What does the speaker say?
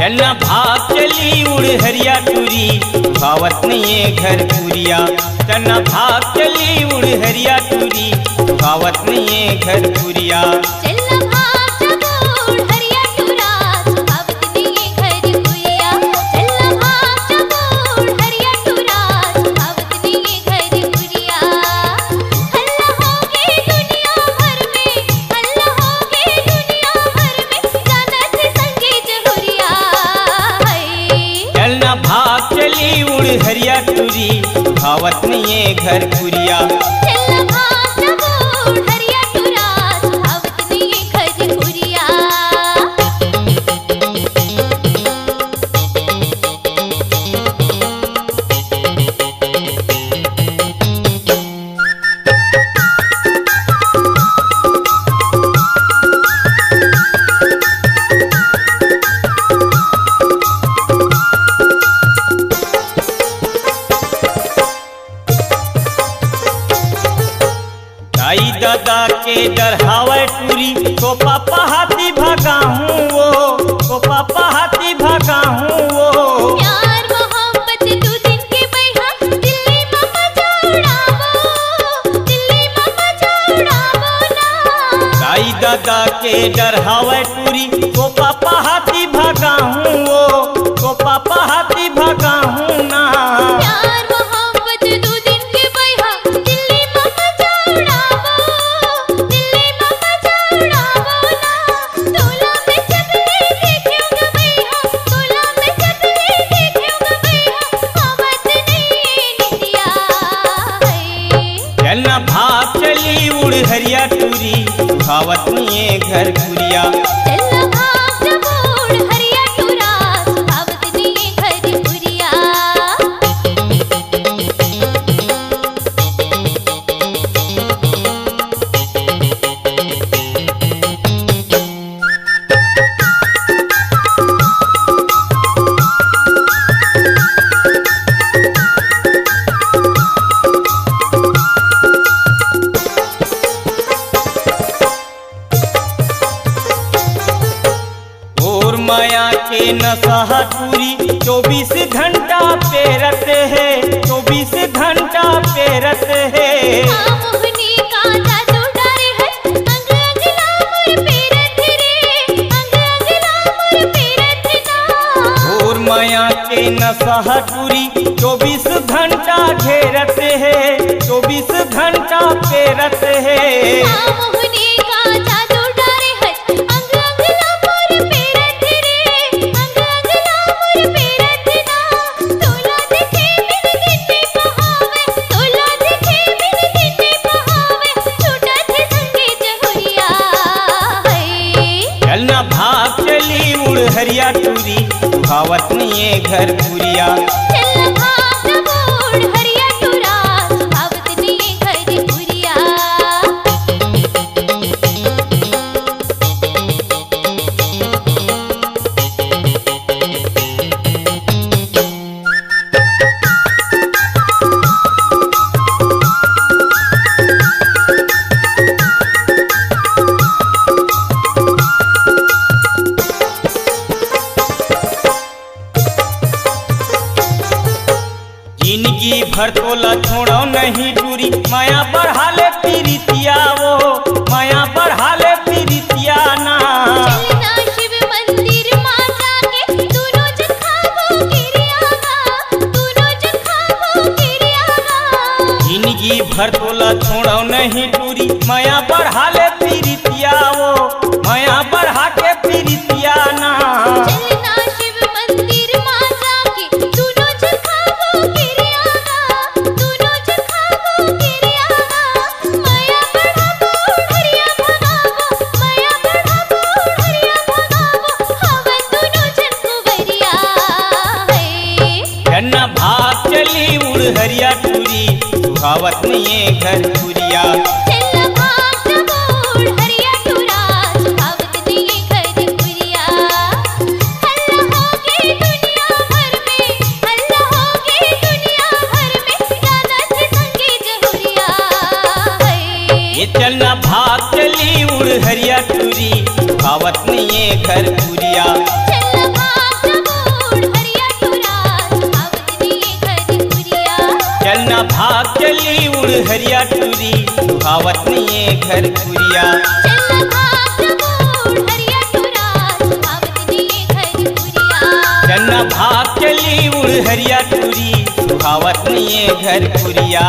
चलना भाग चली उड़ हरिया टूरी भावत नहीं घर पुरिया। चलना भाग चली उड़ हरिया टूरी भावत नहीं घर पुरिया। चलना भाग जब उड़ हरिया टूरा भावत नहीं घर पुरिया। चलना भाग जब उड़ हरिया टूरा भावत नहीं घर पुरिया। हल्ला होगे दुनिया भर में, हल्ला होगे दुनिया भर में, जाना से संगे जहुरिया है। चलना भाग चली उड़ हरिया टूरी भावत नहीं घर पुरिया। चलना भाग जब उड़ हरिया टूरा भावत नहीं घर पुरिया। दाई दादा के डरहावे टूरी तो पापा हाथी भागा हूँ वो पापा हाथी भागा हूँ वो। प्यार मोहब्बत दो दिन के बैहा दिल्ली मामा चौड़ावो, दिल्ली मामा चौड़ावो ना। दाई दादा के डरहावे टूरी तो पापा हाथी भागा हूँ वो पापा हाथी भागा हूँ ना। प्यार मोहब्बत दो दिन के बैहा दिल्ली मामा चौड़ावो, दिल्ली मामा चौड़ावो ना। तोला में चकले देखूंगा बैहा, तोला में चकले देखूंगा बैहा, आवत नहीं निंदिया है। चलना भाग चली उड़ हरिया टूरी भावत नहीं घर पुरिया। चलना भाग जब उड़ हरिया टूरा भावत नहीं घर पुरिया। और माया के नशा टूरी 24 घंटा पेरत है 24 घंटा पेरत है। मोहनी का जादू डारे है अंग अंग लामुर पेरत रे, अंग अंग लामुर पेरत ना। और माया के नशा टूरी 24 घंटा घेरत है 24 घंटा पेरत है। मोहनी का जादू डारे है अंग अंग लामुर पेरत रे, अंग अंग लामुर पेरत ना। तोला देखे बिन गिनती पहावे, तोला देखे बिन गिनती पहावे, छूटा थे संगे जहुरिया है। चलना भाग चली उड़ हरिया टूरी भावत नहीं घर पुरिया। चलना भाग जब उड़ हरिया टूरा भावत नहीं घर पुरिया। जिंदगी भर तोला छोड़ो नहीं टूरी माया बढ़ा ले पीरितिया वो माया बढ़ा ले पीरितिया ना। चलना शिव मंदिर माता के दोनों जन खावो गिरियागा, दोनों जन खावो गिरियागा। जिंदगी भर तोला छोड़ो नहीं टूरी माया बढ़ा ले पीरितिया वो माया बढ़ा के पीरितिया ना। चलना शिव मंदिर माता के दोनों जन खावो गिरियागा, दोनों जन खावो गिरियागा। माया बढ़ावो हरिया भगावो, माया बढ़ावो हरिया भगावो, हवन दोनों जन कुंवरिया है। चलना भाग चली उड़ हरिया टूरी भावत नहीं घर पुरिया। चलना भाग जब उड़ हरिया टूरा भावत नहीं घर पुरिया। हल्ला होगे दुनिया भर में, हल्ला होगे दुनिया भर में, जाना से संगे जहुरिया है। ये चलना भाग चली उड़ हरिया टूरी भावत नहीं घर पुरिया। चलना भाग जब उड़ हरिया टूरी सुहावत नहीं है घर पुरिया चल भाग बूढ़ हरिया टूरा सुहावत नहीं घर पुरिया चन्ना भाग चली उड़ हरिया टूरी सुहावत नहीं है घर पुरिया